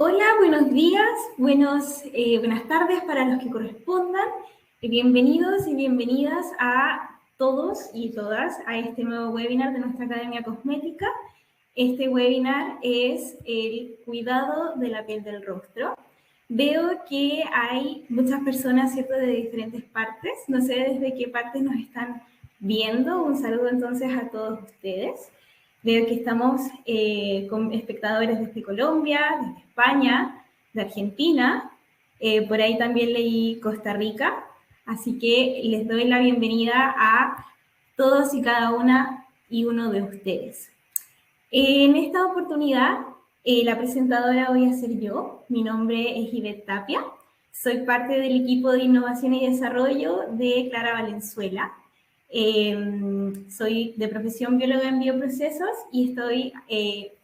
Hola, buenos días, buenas tardes para los que correspondan. Bienvenidos y bienvenidas a todos y todas a este nuevo webinar de nuestra Academia Cosmética. Este webinar es el cuidado de la piel del rostro. Veo que hay muchas personas, ¿cierto?, de diferentes partes. No sé desde qué partes nos están viendo. Un saludo entonces a todos ustedes. Veo que estamos con espectadores desde Colombia, desde España, de Argentina. Por ahí también leí Costa Rica. Así que les doy la bienvenida a todos y cada una y uno de ustedes. En esta oportunidad, la presentadora voy a ser yo. Mi nombre es Ivette Tapia. Soy parte del equipo de innovación y desarrollo de Clara Valenzuela. Soy de profesión bióloga en bioprocesos y estoy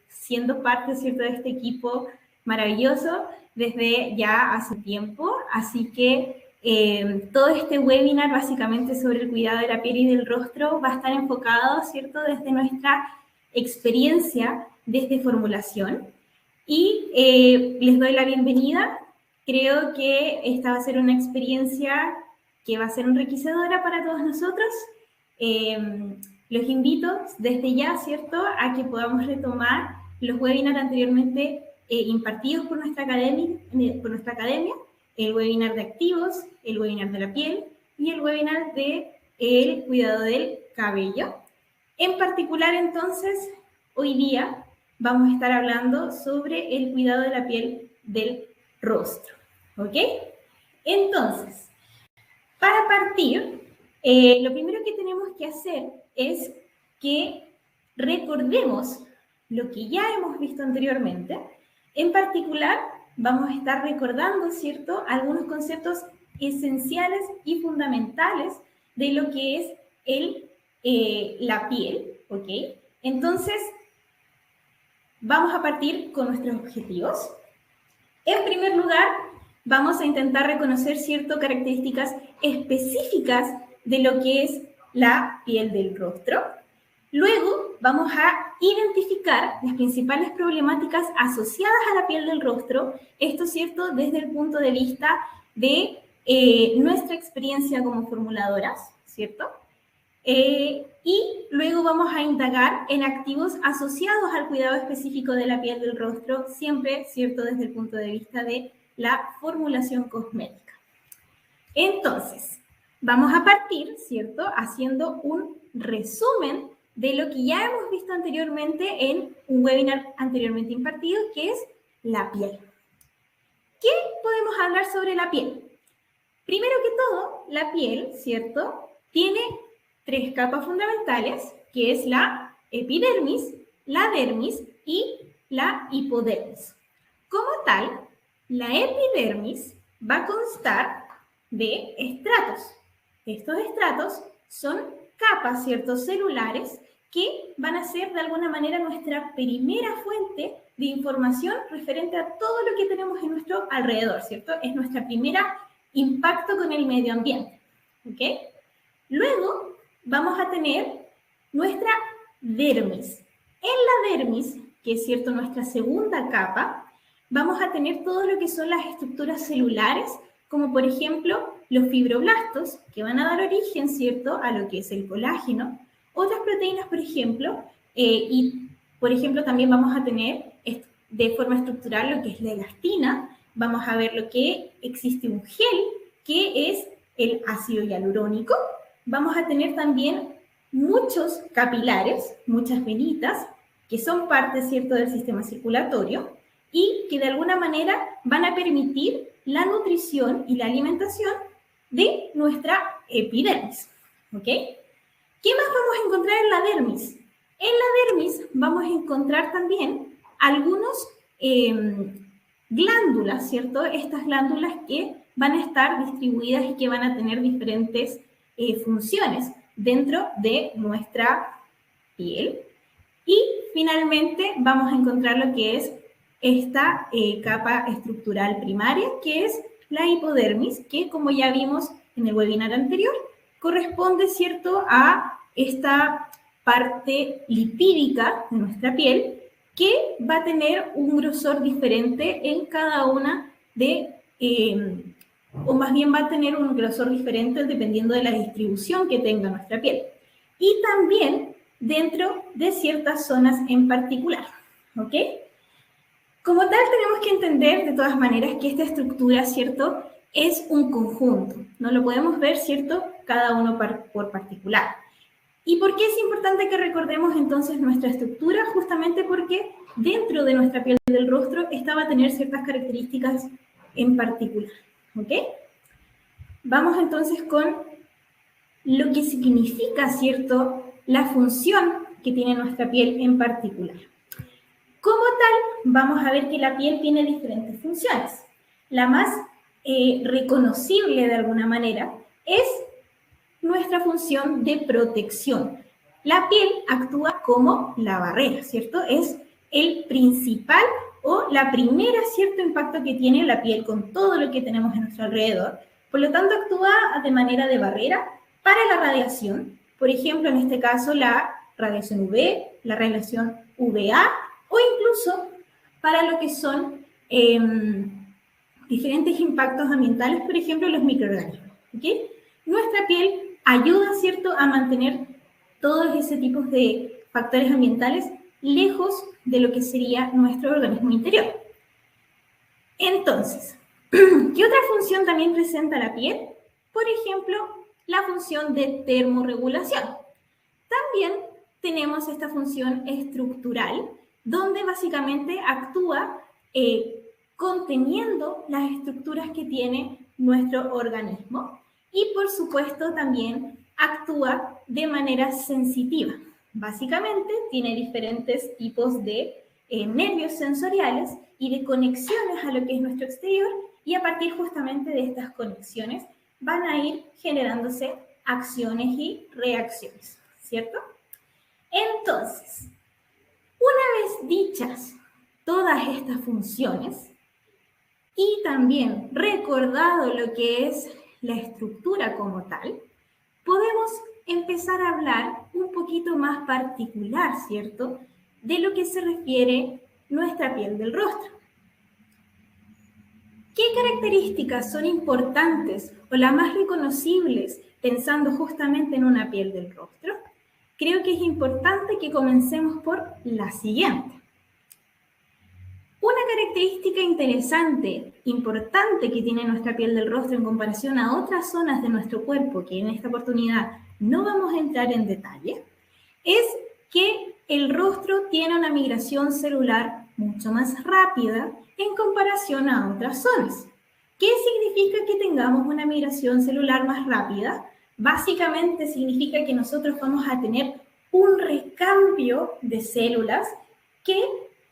siendo parte, ¿cierto?, de este equipo maravilloso desde ya hace tiempo. Así que todo este webinar básicamente sobre el cuidado de la piel y del rostro va a estar enfocado, ¿cierto?, desde nuestra experiencia desde formulación. Y les doy la bienvenida. Creo que esta va a ser una experiencia que va a ser enriquecedora para todos nosotros. Los invito desde ya, ¿cierto?, a que podamos retomar los webinars anteriormente impartidos por nuestra academia, el webinar de activos, el webinar de la piel y el webinar de el cuidado del cabello. En particular, entonces, hoy día vamos a estar hablando sobre el cuidado de la piel del rostro, ¿ok? Entonces, para partir, lo primero que tenemos que hacer es que recordemos lo que ya hemos visto anteriormente. En particular, vamos a estar recordando, ¿cierto?, algunos conceptos esenciales y fundamentales de lo que es la piel, ¿ok? Entonces, vamos a partir con nuestros objetivos. En primer lugar, vamos a intentar reconocer ciertas características específicas de lo que es la piel del rostro. Luego, vamos a identificar las principales problemáticas asociadas a la piel del rostro, esto, ¿cierto?, desde el punto de vista de nuestra experiencia como formuladoras, ¿cierto? Y luego vamos a indagar en activos asociados al cuidado específico de la piel del rostro, siempre, ¿cierto?, desde el punto de vista de la formulación cosmética. Entonces, vamos a partir, ¿cierto?, haciendo un resumen de lo que ya hemos visto anteriormente en un webinar anteriormente impartido, que es la piel. ¿Qué podemos hablar sobre la piel? Primero que todo, la piel, ¿cierto?, tiene tres capas fundamentales, que es la epidermis, la dermis y la hipodermis. Como tal, la epidermis va a constar de estratos. Estos estratos son capas, ¿cierto?, celulares que van a ser de alguna manera nuestra primera fuente de información referente a todo lo que tenemos en nuestro alrededor, ¿cierto? Es nuestra primera impacto con el medio ambiente, ¿ok? Luego vamos a tener nuestra dermis. En la dermis, que es, ¿cierto?, nuestra segunda capa, vamos a tener todo lo que son las estructuras celulares, como por ejemplo los fibroblastos, que van a dar origen, ¿cierto?, a lo que es el colágeno, otras proteínas, por ejemplo, y por ejemplo también vamos a tener de forma estructural lo que es la elastina. Vamos a ver lo que existe un gel, que es el ácido hialurónico. Vamos a tener también muchos capilares, muchas venitas, que son parte, ¿cierto?, del sistema circulatorio y que de alguna manera van a permitir la nutrición y la alimentación de nuestra epidermis, ¿ok? ¿Qué más vamos a encontrar en la dermis? En la dermis vamos a encontrar también algunos glándulas, ¿cierto? Estas glándulas que van a estar distribuidas y que van a tener diferentes funciones dentro de nuestra piel. Y finalmente vamos a encontrar lo que es esta capa estructural primaria, que es la hipodermis, que como ya vimos en el webinar anterior, corresponde, ¿cierto?, a esta parte lipídica de nuestra piel que va a tener un grosor diferente en cada una de, o más bien va a tener un grosor diferente dependiendo de la distribución que tenga nuestra piel. Y también dentro de ciertas zonas en particular, ¿ok? Como tal, tenemos que entender de todas maneras que esta estructura, ¿cierto?, es un conjunto. No lo podemos ver, ¿cierto?, cada uno por particular. ¿Y por qué es importante que recordemos entonces nuestra estructura? Justamente porque dentro de nuestra piel del rostro esta va a tener ciertas características en particular, ¿ok? Vamos entonces con lo que significa, ¿cierto?, la función que tiene nuestra piel en particular. Como tal, vamos a ver que la piel tiene diferentes funciones. La más reconocible de alguna manera es nuestra función de protección. La piel actúa como la barrera, ¿cierto? Es el principal o la primera, ¿cierto?, impacto que tiene la piel con todo lo que tenemos a nuestro alrededor. Por lo tanto, actúa de manera de barrera para la radiación. Por ejemplo, en este caso, la radiación UV, la radiación UVA, o incluso para lo que son diferentes impactos ambientales, por ejemplo, los microorganismos, ¿ok? Nuestra piel ayuda, ¿cierto?, a mantener todos ese tipo de factores ambientales lejos de lo que sería nuestro organismo interior. Entonces, ¿qué otra función también presenta la piel? Por ejemplo, la función de termorregulación. También tenemos esta función estructural, donde básicamente actúa conteniendo las estructuras que tiene nuestro organismo y, por supuesto, también actúa de manera sensitiva. Básicamente, tiene diferentes tipos de nervios sensoriales y de conexiones a lo que es nuestro exterior, y a partir justamente de estas conexiones van a ir generándose acciones y reacciones, ¿cierto? Entonces, una vez dichas todas estas funciones y también recordado lo que es la estructura como tal, podemos empezar a hablar un poquito más particular, ¿cierto?, de lo que se refiere nuestra piel del rostro. ¿Qué características son importantes o las más reconocibles pensando justamente en una piel del rostro? Creo que es importante que comencemos por la siguiente. Una característica interesante, importante que tiene nuestra piel del rostro en comparación a otras zonas de nuestro cuerpo, que en esta oportunidad no vamos a entrar en detalle, es que el rostro tiene una migración celular mucho más rápida en comparación a otras zonas. ¿Qué significa que tengamos una migración celular más rápida? Básicamente significa que nosotros vamos a tener un recambio de células que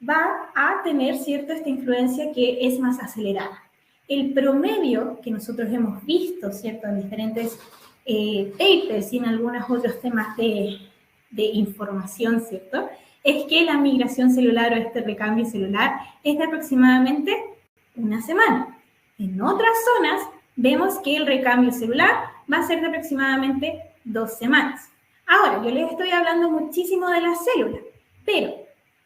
va a tener, ¿cierto?, esta influencia que es más acelerada. El promedio que nosotros hemos visto, ¿cierto?, en diferentes papers y en algunos otros temas de información, ¿cierto?, es que la migración celular o este recambio celular es de aproximadamente una semana. En otras zonas vemos que el recambio celular va a ser de aproximadamente 2 semanas. Ahora, yo les estoy hablando muchísimo de las células, pero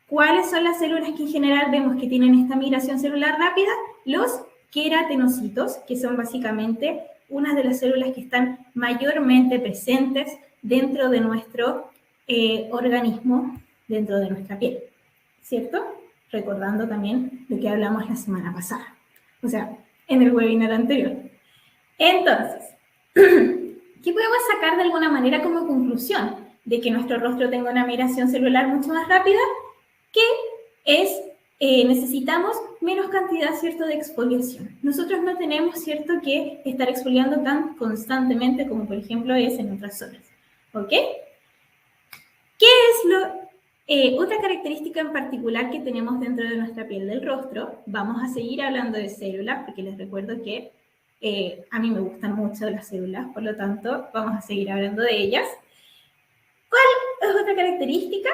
¿cuáles son las células que en general vemos que tienen esta migración celular rápida? Los queratinocitos, que son básicamente unas de las células que están mayormente presentes dentro de nuestro organismo, dentro de nuestra piel, ¿cierto? Recordando también lo que hablamos la semana pasada, o sea, en el webinar anterior. Entonces, ¿qué podemos sacar de alguna manera como conclusión? De que nuestro rostro tenga una migración celular mucho más rápida, que es, necesitamos menos cantidad, ¿cierto?, de exfoliación. Nosotros no tenemos, ¿cierto?, que estar exfoliando tan constantemente como, por ejemplo, es en otras zonas, ¿ok? ¿Qué es otra característica en particular que tenemos dentro de nuestra piel del rostro? Vamos a seguir hablando de células, porque les recuerdo que a mí me gustan mucho las células, por lo tanto, vamos a seguir hablando de ellas. ¿Cuál es otra característica?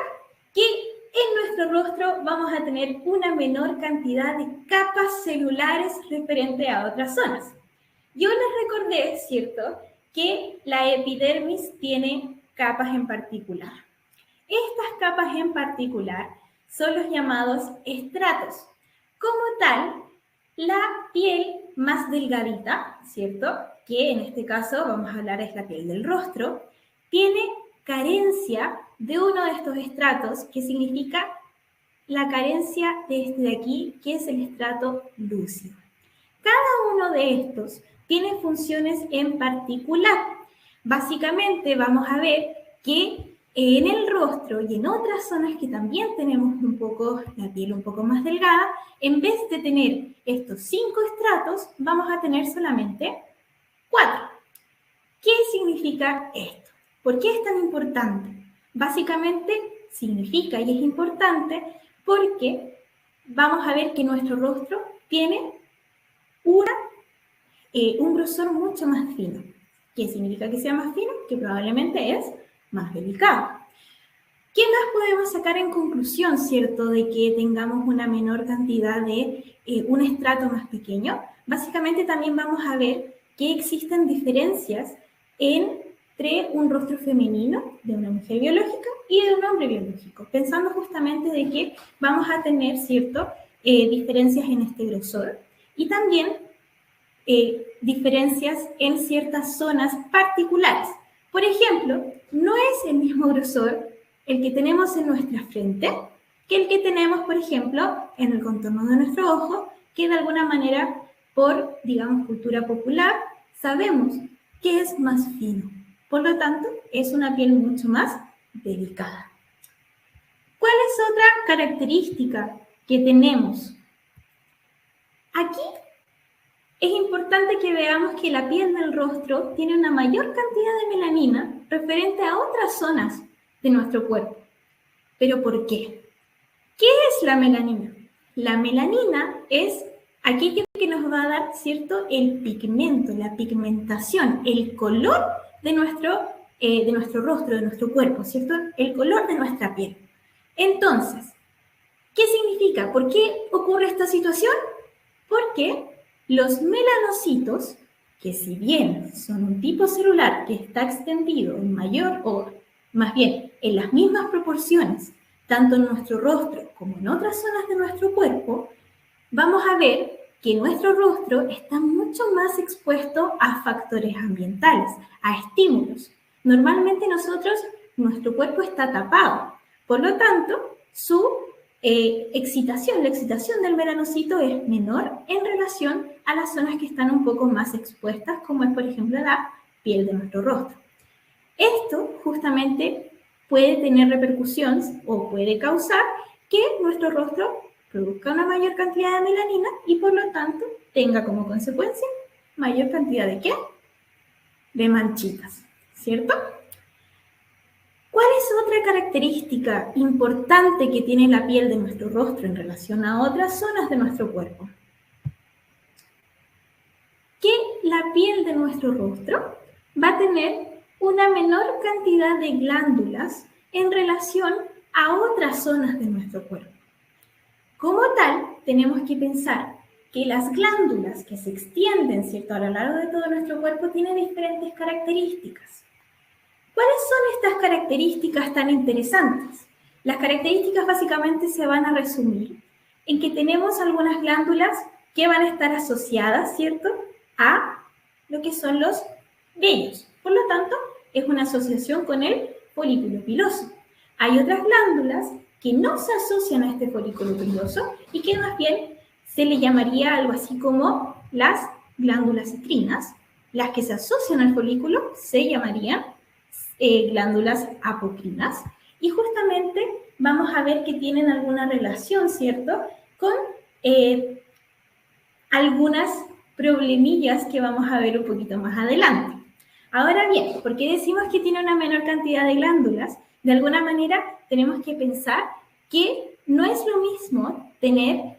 Que en nuestro rostro vamos a tener una menor cantidad de capas celulares referente a otras zonas. Yo les recordé, ¿cierto?, que la epidermis tiene capas en particular. Estas capas en particular son los llamados estratos. Como tal, la piel más delgadita, ¿cierto? Que en este caso vamos a hablar es la piel del rostro, tiene carencia de uno de estos estratos, que significa la carencia de este de aquí, que es el estrato lúcido. Cada uno de estos tiene funciones en particular. Básicamente vamos a ver que en el rostro y en otras zonas que también tenemos un poco la piel un poco más delgada, en vez de tener estos 5 estratos, vamos a tener solamente 4. ¿Qué significa esto? ¿Por qué es tan importante? Básicamente significa y es importante porque vamos a ver que nuestro rostro tiene un grosor mucho más fino. ¿Qué significa que sea más fino? Que probablemente es más delicado. ¿Qué más podemos sacar en conclusión, cierto, de que tengamos una menor cantidad de un estrato más pequeño? Básicamente también vamos a ver que existen diferencias entre un rostro femenino de una mujer biológica y de un hombre biológico, pensando justamente de que vamos a tener, cierto, diferencias en este grosor y también diferencias en ciertas zonas particulares. Por ejemplo, no es el mismo grosor el que tenemos en nuestra frente que el que tenemos, por ejemplo, en el contorno de nuestro ojo, que de alguna manera, por, digamos, cultura popular, sabemos que es más fino. Por lo tanto, es una piel mucho más delicada. ¿Cuál es otra característica que tenemos? Aquí es importante que veamos que la piel del rostro tiene una mayor cantidad de melanina referente a otras zonas de nuestro cuerpo. ¿Pero por qué? ¿Qué es la melanina? La melanina es aquello que nos va a dar, ¿cierto?, el pigmento, la pigmentación, el color de nuestro rostro, de nuestro cuerpo, ¿cierto? El color de nuestra piel. Entonces, ¿qué significa? ¿Por qué ocurre esta situación? Porque los melanocitos, que si bien son un tipo celular que está extendido en mayor o más bien en las mismas proporciones, tanto en nuestro rostro como en otras zonas de nuestro cuerpo, vamos a ver que nuestro rostro está mucho más expuesto a factores ambientales, a estímulos. Normalmente nuestro cuerpo está tapado, por lo tanto, su la excitación del melanocito es menor en relación a las zonas que están un poco más expuestas, como es, por ejemplo, la piel de nuestro rostro. Esto justamente puede tener repercusiones o puede causar que nuestro rostro produzca una mayor cantidad de melanina y por lo tanto tenga como consecuencia mayor cantidad de ¿qué? De manchitas, ¿cierto? ¿Cuál es otra característica importante que tiene la piel de nuestro rostro en relación a otras zonas de nuestro cuerpo? Que la piel de nuestro rostro va a tener una menor cantidad de glándulas en relación a otras zonas de nuestro cuerpo. Como tal, tenemos que pensar que las glándulas que se extienden, ¿cierto?, a lo largo de todo nuestro cuerpo tienen diferentes características. ¿Cuáles son estas características tan interesantes? Las características básicamente se van a resumir en que tenemos algunas glándulas que van a estar asociadas, ¿cierto?, a lo que son los vellos. Por lo tanto, es una asociación con el folículo piloso. Hay otras glándulas que no se asocian a este folículo piloso y que más bien se le llamaría algo así como las glándulas citrinas. Las que se asocian al folículo se llamarían glándulas apocrinas y justamente vamos a ver que tienen alguna relación, ¿cierto?, con algunas problemillas que vamos a ver un poquito más adelante. Ahora bien, ¿por qué decimos que tiene una menor cantidad de glándulas? De alguna manera tenemos que pensar que no es lo mismo tener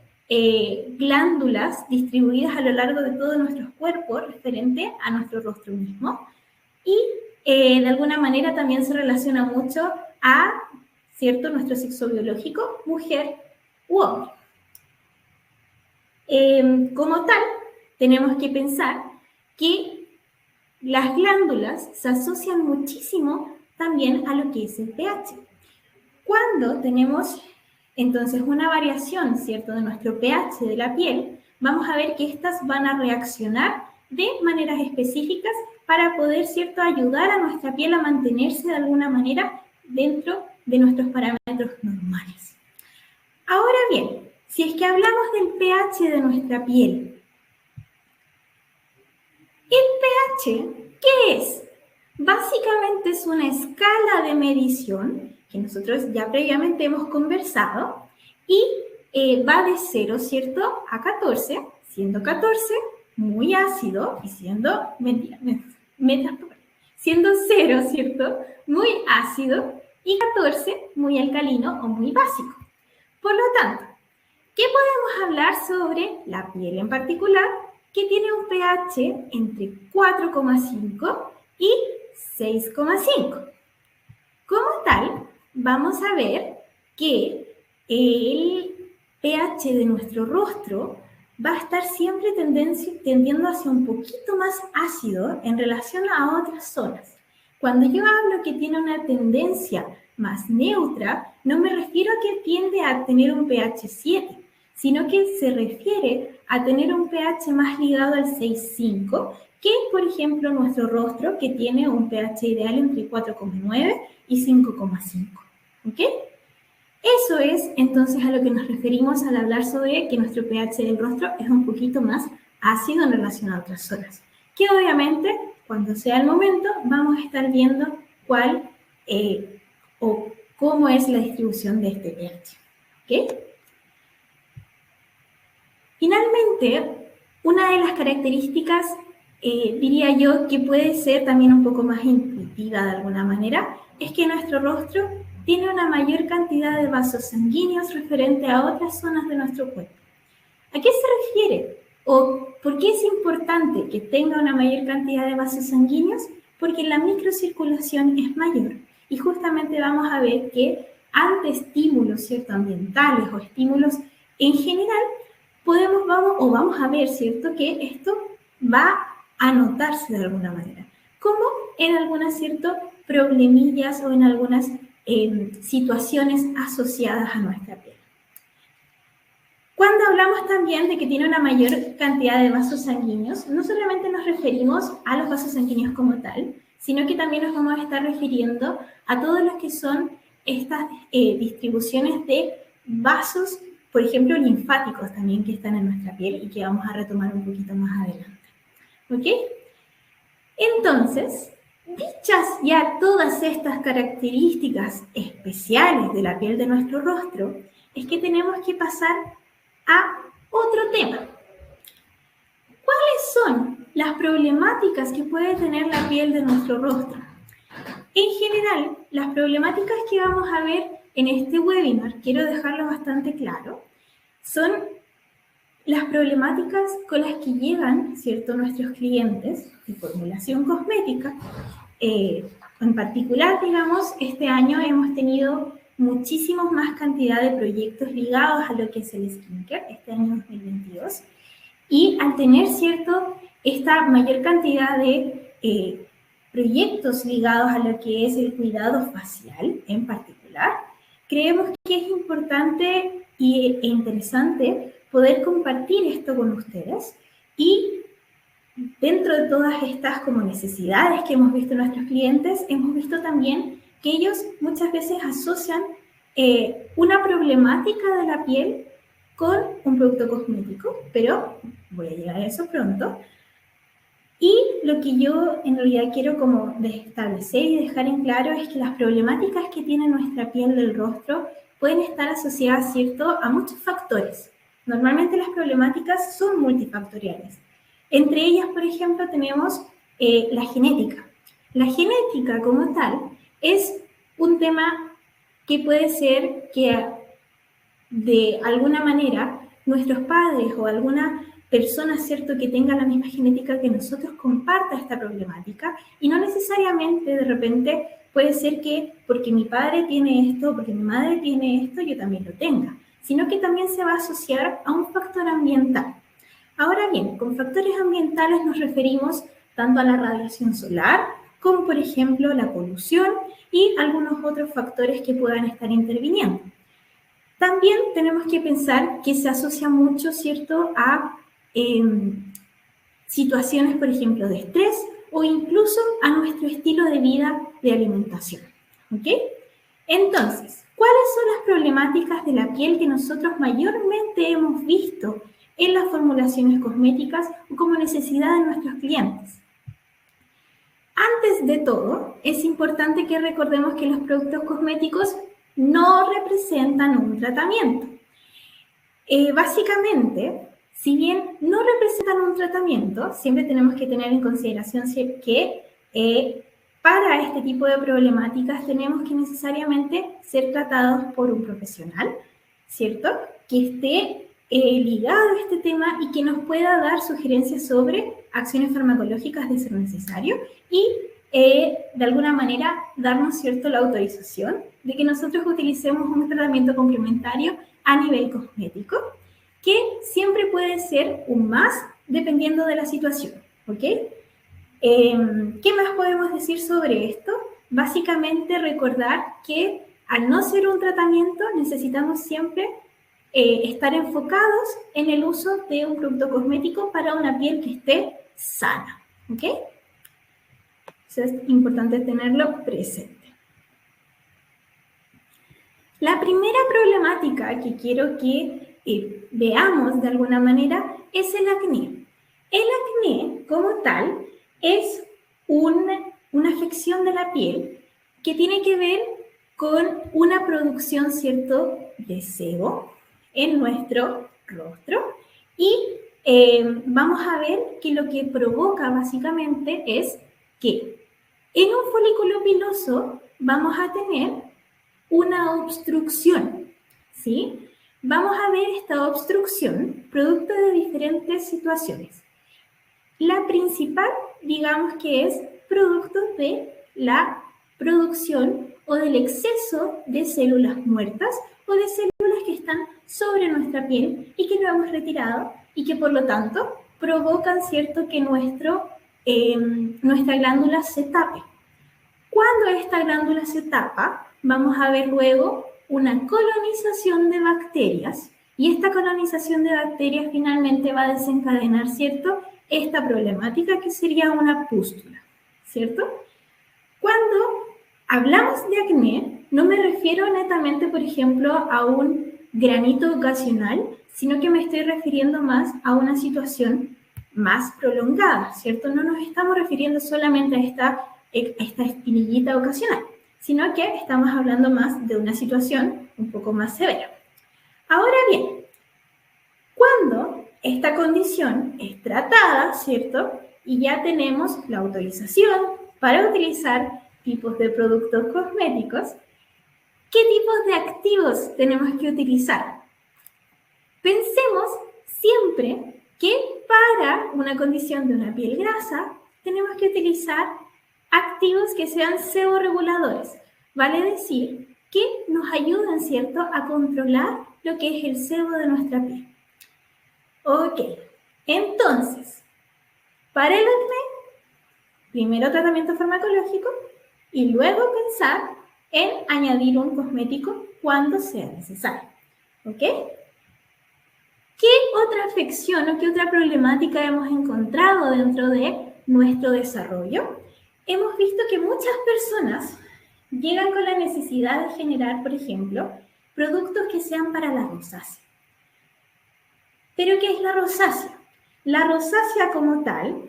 glándulas distribuidas a lo largo de todo nuestro cuerpo referente a nuestro rostro mismo y de alguna manera también se relaciona mucho a, ¿cierto?, nuestro sexo biológico, mujer u hombre. Como tal, tenemos que pensar que las glándulas se asocian muchísimo también a lo que es el pH. Cuando tenemos entonces una variación, ¿cierto?, de nuestro pH de la piel, vamos a ver que estas van a reaccionar de maneras específicas para poder, ¿cierto?, ayudar a nuestra piel a mantenerse de alguna manera dentro de nuestros parámetros normales. Ahora bien, si es que hablamos del pH de nuestra piel, ¿el pH qué es? Básicamente es una escala de medición que nosotros ya previamente hemos conversado y va de 0, ¿cierto?, a 14, siendo 14 muy ácido y siendo, siendo 0, ¿cierto?, muy ácido y 14 muy alcalino o muy básico. Por lo tanto, ¿qué podemos hablar sobre la piel en particular que tiene un pH entre 4,5 y 6,5? Como tal, vamos a ver que el pH de nuestro rostro va a estar siempre tendiendo hacia un poquito más ácido en relación a otras zonas. Cuando yo hablo que tiene una tendencia más neutra, no me refiero a que tiende a tener un pH 7, sino que se refiere a tener un pH más ligado al 6,5, que por ejemplo nuestro rostro, que tiene un pH ideal entre 4,9 y 5,5. ¿Ok? Eso es entonces a lo que nos referimos al hablar sobre que nuestro pH del rostro es un poquito más ácido en relación a otras zonas. Que obviamente, cuando sea el momento, vamos a estar viendo cuál o cómo es la distribución de este pH. ¿Ok? Finalmente, una de las características, diría yo, que puede ser también un poco más intuitiva de alguna manera, es que nuestro rostro tiene una mayor cantidad de vasos sanguíneos referente a otras zonas de nuestro cuerpo. ¿A qué se refiere? ¿O por qué es importante que tenga una mayor cantidad de vasos sanguíneos? Porque la microcirculación es mayor y justamente vamos a ver que ante estímulos, ¿cierto?, ambientales o estímulos en general, vamos a ver, ¿cierto?, que esto va a notarse de alguna manera, como en algunas, ¿cierto?, problemillas o en algunas situaciones asociadas a nuestra piel. Cuando hablamos también de que tiene una mayor cantidad de vasos sanguíneos, no solamente nos referimos a los vasos sanguíneos como tal, sino que también nos vamos a estar refiriendo a todos los que son estas distribuciones de vasos, por ejemplo, linfáticos también que están en nuestra piel y que vamos a retomar un poquito más adelante. ¿Ok? Entonces, dichas ya todas estas características especiales de la piel de nuestro rostro, es que tenemos que pasar a otro tema. ¿Cuáles son las problemáticas que puede tener la piel de nuestro rostro? En general, las problemáticas que vamos a ver en este webinar, quiero dejarlo bastante claro, son las problemáticas con las que llegan, ¿cierto?, nuestros clientes de formulación cosmética. En particular, digamos, este año hemos tenido muchísimos más cantidad de proyectos ligados a lo que es el skincare, este año 2022, y al tener, ¿cierto?, esta mayor cantidad de proyectos ligados a lo que es el cuidado facial en particular, creemos que es importante e interesante poder compartir esto con ustedes y dentro de todas estas como necesidades que hemos visto en nuestros clientes, hemos visto también que ellos muchas veces asocian una problemática de la piel con un producto cosmético, pero voy a llegar a eso pronto. Y lo que yo en realidad quiero como establecer y dejar en claro es que las problemáticas que tiene nuestra piel del rostro pueden estar asociadas, ¿cierto?, a muchos factores. Normalmente las problemáticas son multifactoriales. Entre ellas, por ejemplo, tenemos la genética. La genética como tal es un tema que puede ser que de alguna manera nuestros padres o alguna persona, ¿cierto?, que tenga la misma genética que nosotros comparta esta problemática y no necesariamente de repente puede ser que porque mi padre tiene esto, porque mi madre tiene esto, yo también lo tenga, sino que también se va a asociar a un factor ambiental. Ahora bien, con factores ambientales nos referimos tanto a la radiación solar como por ejemplo la polución y algunos otros factores que puedan estar interviniendo. También tenemos que pensar que se asocia mucho, ¿cierto?, a situaciones, por ejemplo, de estrés o incluso a nuestro estilo de vida de alimentación. ¿Ok? Entonces, ¿cuáles son las problemáticas de la piel que nosotros mayormente hemos visto en las formulaciones cosméticas o como necesidad de nuestros clientes? Antes de todo, es importante que recordemos que los productos cosméticos no representan un tratamiento. Básicamente, si bien no representan un tratamiento, siempre tenemos que tener en consideración que para este tipo de problemáticas tenemos que necesariamente ser tratados por un profesional, ¿cierto? Que esté ligado a este tema y que nos pueda dar sugerencias sobre acciones farmacológicas de ser necesario y de alguna manera darnos, ¿cierto?, la autorización de que nosotros utilicemos un tratamiento complementario a nivel cosmético, que siempre puede ser un más dependiendo de la situación, ¿ok? ¿Qué más podemos decir sobre esto? Básicamente recordar que al no ser un tratamiento necesitamos siempre estar enfocados en el uso de un producto cosmético para una piel que esté sana, ¿ok? Eso es importante tenerlo presente. La primera problemática que quiero que veamos de alguna manera es el acné. El acné, como tal, es una afección de la piel que tiene que ver con una producción, ¿cierto?, de sebo en nuestro rostro y vamos a ver que lo que provoca básicamente es que en un folículo piloso vamos a tener una obstrucción, ¿sí? Vamos a ver esta obstrucción producto de diferentes situaciones. La principal, digamos que es producto de la producción o del exceso de células muertas o de células que están sobre nuestra piel y que no hemos retirado y que por lo tanto provocan, ¿cierto?, que nuestra glándula se tape. Cuando esta glándula se tapa, vamos a ver luego una colonización de bacterias y esta colonización de bacterias finalmente va a desencadenar, ¿cierto?, esta problemática que sería una pústula, ¿cierto? Cuando hablamos de acné, no me refiero netamente, por ejemplo, a un granito ocasional, sino que me estoy refiriendo más a una situación más prolongada, ¿cierto? No nos estamos refiriendo solamente a esta espinillita ocasional, sino que estamos hablando más de una situación un poco más severa. Ahora bien, cuando esta condición es tratada, ¿cierto?, y ya tenemos la autorización para utilizar tipos de productos cosméticos, ¿qué tipos de activos tenemos que utilizar? Pensemos siempre que para una condición de una piel grasa tenemos que utilizar activos que sean seborreguladores, vale decir que nos ayudan, ¿cierto?, a controlar lo que es el sebo de nuestra piel. Ok, entonces, para el acné, primero tratamiento farmacológico y luego pensar en añadir un cosmético cuando sea necesario. ¿Ok? ¿Qué otra afección o qué otra problemática hemos encontrado dentro de nuestro desarrollo? Hemos visto que muchas personas llegan con la necesidad de generar, por ejemplo, productos que sean para la rosácea. ¿Pero qué es la rosácea? La rosácea como tal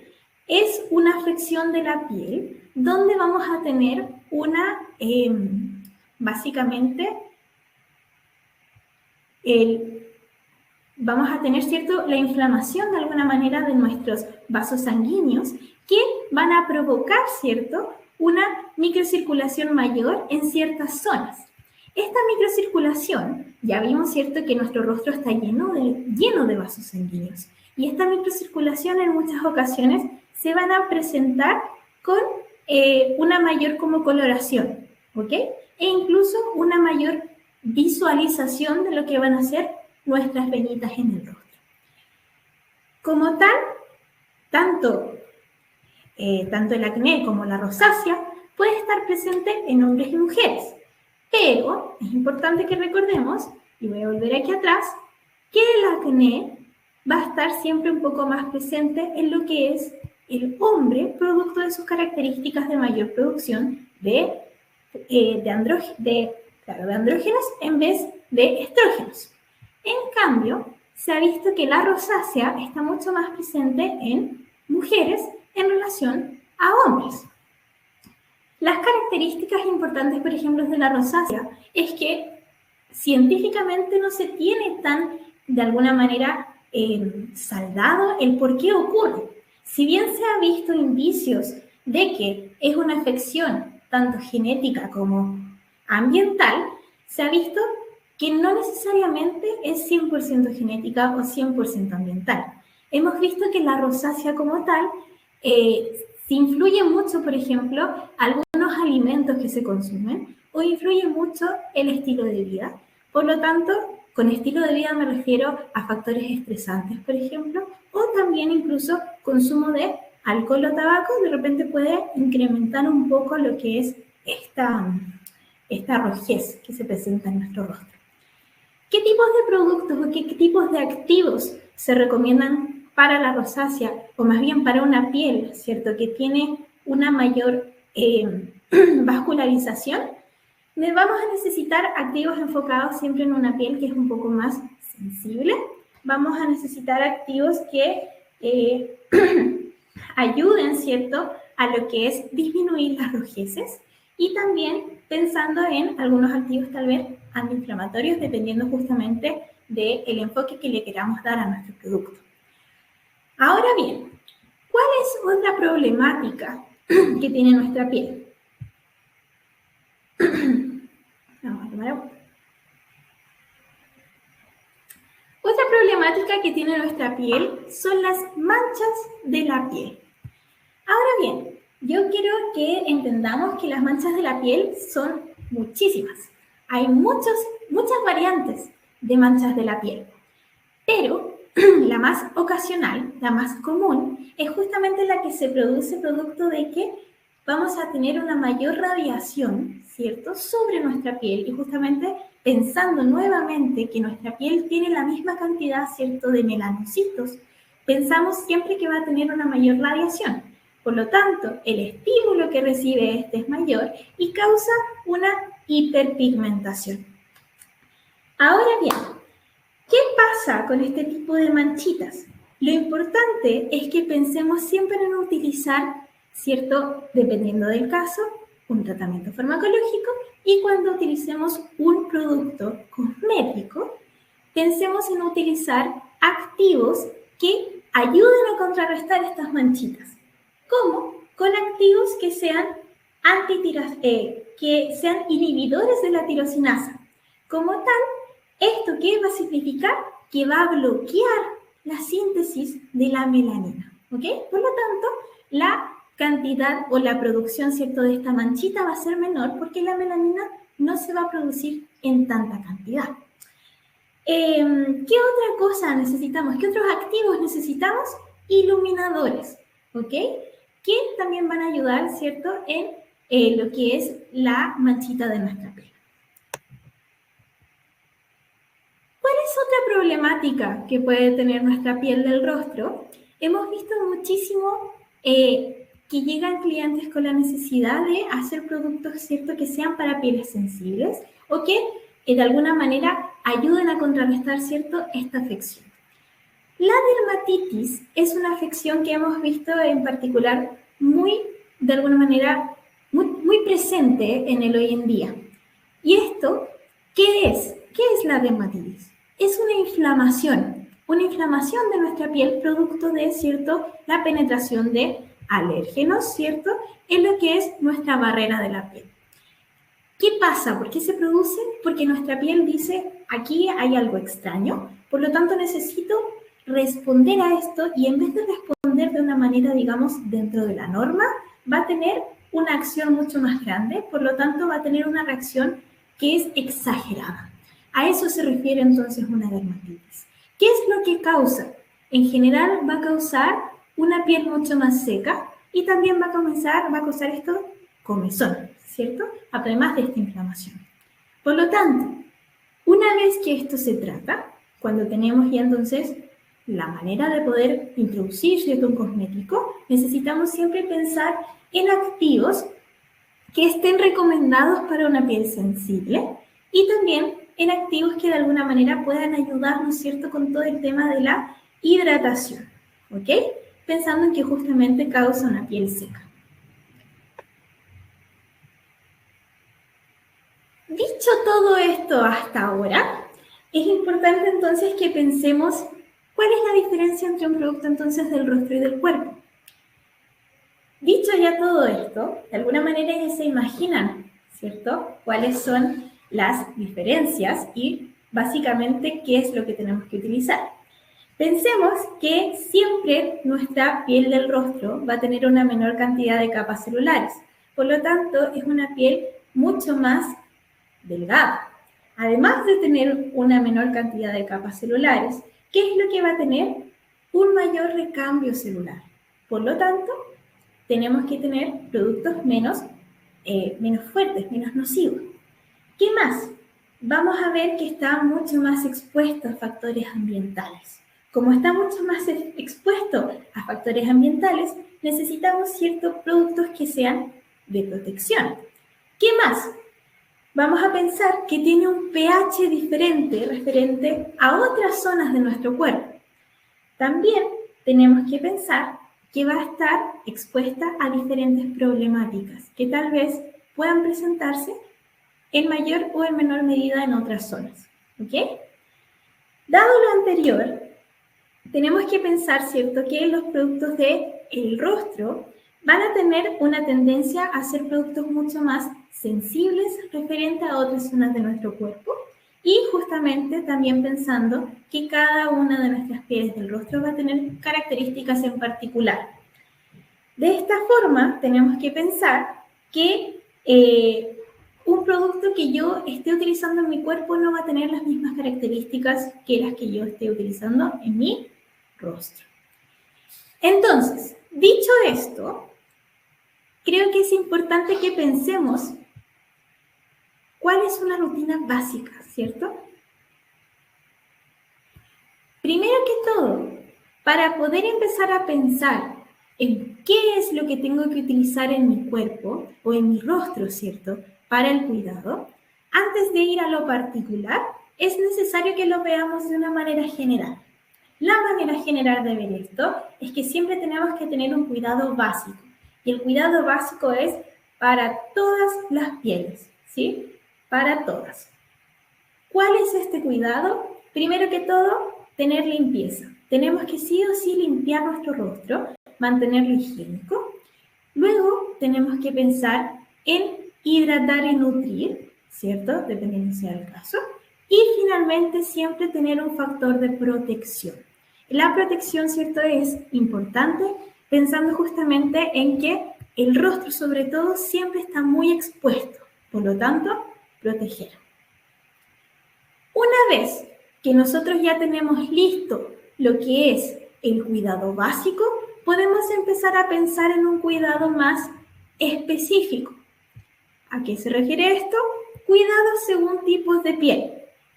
es una afección de la piel donde vamos a tener básicamente, vamos a tener, ¿cierto?, la inflamación de alguna manera de nuestros vasos sanguíneos que van a provocar, ¿cierto?, una microcirculación mayor en ciertas zonas. Esta microcirculación, ya vimos, ¿cierto?, que nuestro rostro está lleno de vasos sanguíneos. Y esta microcirculación en muchas ocasiones se van a presentar con una mayor como coloración, ¿ok? E incluso una mayor visualización de lo que van a ser nuestras venitas en el rostro. Como tal, tanto el acné como la rosácea puede estar presente en hombres y mujeres. Pero es importante que recordemos y voy a volver aquí atrás, que el acné va a estar siempre un poco más presente en lo que es el hombre, producto de sus características de mayor producción de andrógenos en vez de estrógenos. En cambio, se ha visto que la rosácea está mucho más presente en mujeres en relación a hombres. Las características importantes, por ejemplo, de la rosácea es que científicamente no se tiene tan, de alguna manera, saldado el por qué ocurre. Si bien se ha visto indicios de que es una afección tanto genética como ambiental, se ha visto que no necesariamente es 100% genética o 100% ambiental. Hemos visto que la rosácea como tal se influye mucho, por ejemplo, algunos alimentos que se consumen o influye mucho el estilo de vida. Por lo tanto, con estilo de vida me refiero a factores estresantes, por ejemplo, o también incluso consumo de alcohol o tabaco, de repente puede incrementar un poco lo que es esta rojez que se presenta en nuestro rostro. ¿Qué tipos de productos o qué tipos de activos se recomiendan para la rosácea, o más bien para una piel, ¿cierto?, que tiene una mayor vascularización? Vamos a necesitar activos enfocados siempre en una piel que es un poco más sensible. Vamos a necesitar activos que ayuden, ¿cierto?, a lo que es disminuir las rojeces, y también pensando en algunos activos tal vez antiinflamatorios, dependiendo justamente del enfoque que le queramos dar a nuestro producto. Ahora bien, ¿cuál es otra problemática que tiene nuestra piel? Vamos a tomar agua. Otra problemática que tiene nuestra piel son las manchas de la piel. Ahora bien, yo quiero que entendamos que las manchas de la piel son muchísimas. Hay muchas variantes de manchas de la piel, pero la más ocasional, la más común, es justamente la que se produce producto de que vamos a tener una mayor radiación, ¿cierto?, sobre nuestra piel, y justamente pensando nuevamente que nuestra piel tiene la misma cantidad, ¿cierto?, de melanocitos, pensamos siempre que va a tener una mayor radiación. Por lo tanto, el estímulo que recibe este es mayor y causa una hiperpigmentación. Ahora bien, ¿qué pasa con este tipo de manchitas? Lo importante es que pensemos siempre en utilizar, ¿cierto?, dependiendo del caso, un tratamiento farmacológico, y cuando utilicemos un producto cosmético, pensemos en utilizar activos que ayuden a contrarrestar estas manchitas. ¿Cómo? Con activos que sean inhibidores de la tirosinasa. Como tal, ¿esto qué va a significar? Que va a bloquear la síntesis de la melanina, ¿ok? Por lo tanto, la cantidad o la producción, ¿cierto?, de esta manchita va a ser menor porque la melanina no se va a producir en tanta cantidad. ¿Qué otra cosa necesitamos? ¿Qué otros activos necesitamos? Iluminadores, ¿ok?, que también van a ayudar, ¿cierto?, en lo que es la manchita de nuestra piel. ¿Cuál es otra problemática que puede tener nuestra piel del rostro? Hemos visto muchísimo que llegan clientes con la necesidad de hacer productos, ¿cierto?, que sean para pieles sensibles o que de alguna manera ayuden a contrarrestar, ¿cierto?, esta afección. La dermatitis es una afección que hemos visto en particular de alguna manera, muy presente en el hoy en día. ¿Y esto qué es? ¿Qué es la dermatitis? Es una inflamación de nuestra piel producto de, ¿cierto?, la penetración de alérgenos, ¿cierto?, en lo que es nuestra barrera de la piel. ¿Qué pasa? ¿Por qué se produce? Porque nuestra piel dice, aquí hay algo extraño, por lo tanto necesito responder a esto, y en vez de responder de una manera, digamos, dentro de la norma, va a tener una acción mucho más grande, por lo tanto va a tener una reacción que es exagerada. A eso se refiere entonces una dermatitis. ¿Qué es lo que causa? En general va a causar una piel mucho más seca y también va a causar comezón, ¿cierto?, además de esta inflamación. Por lo tanto, Una vez que esto se trata, cuando tenemos ya entonces la manera de poder introducir, ¿cierto?, un cosmético, necesitamos siempre pensar en activos que estén recomendados para una piel sensible y también en activos que de alguna manera puedan ayudarnos, ¿cierto?, con todo el tema de la hidratación, ¿ok? Pensando en que justamente causa una piel seca. Dicho todo esto hasta ahora, es importante entonces que pensemos cuál es la diferencia entre un producto entonces del rostro y del cuerpo. Dicho ya todo esto, de alguna manera ya se imaginan, ¿cierto?, cuáles son las diferencias y básicamente qué es lo que tenemos que utilizar. Pensemos que siempre nuestra piel del rostro va a tener una menor cantidad de capas celulares, por lo tanto es una piel mucho más delgada. Además de tener una menor cantidad de capas celulares, ¿qué es lo que va a tener? Un mayor recambio celular. Por lo tanto, tenemos que tener productos menos fuertes, menos nocivos. ¿Qué más? Vamos a ver que está mucho más expuesto a factores ambientales. Como está mucho más expuesto a factores ambientales, necesitamos ciertos productos que sean de protección. ¿Qué más? Vamos a pensar que tiene un pH diferente referente a otras zonas de nuestro cuerpo. También tenemos que pensar que va a estar expuesta a diferentes problemáticas que tal vez puedan presentarse en mayor o en menor medida en otras zonas. ¿Ok? Dado lo anterior, tenemos que pensar, ¿cierto?, que los productos del rostro van a tener una tendencia a ser productos mucho más sensibles referente a otras zonas de nuestro cuerpo y justamente también pensando que cada una de nuestras pieles del rostro va a tener características en particular. De esta forma, tenemos que pensar que un producto que yo esté utilizando en mi cuerpo no va a tener las mismas características que las que yo esté utilizando en mi rostro. Entonces, dicho esto, creo que es importante que pensemos cuál es una rutina básica, ¿cierto? Primero que todo, para poder empezar a pensar en qué es lo que tengo que utilizar en mi cuerpo o en mi rostro, ¿cierto?, para el cuidado, antes de ir a lo particular, es necesario que lo veamos de una manera general. La manera general de ver esto es que siempre tenemos que tener un cuidado básico. Y el cuidado básico es para todas las pieles, ¿sí? Para todas. ¿Cuál es este cuidado? Primero que todo, tener limpieza. Tenemos que sí o sí limpiar nuestro rostro, mantenerlo higiénico. Luego tenemos que pensar en hidratar y nutrir, ¿cierto? Dependiendo sea el caso. Y finalmente siempre tener un factor de protección. La protección, ¿cierto?, es importante pensando justamente en que el rostro sobre todo siempre está muy expuesto. Por lo tanto, proteger. Una vez que nosotros ya tenemos listo lo que es el cuidado básico, podemos empezar a pensar en un cuidado más específico. ¿A qué se refiere esto? Cuidados según tipos de piel,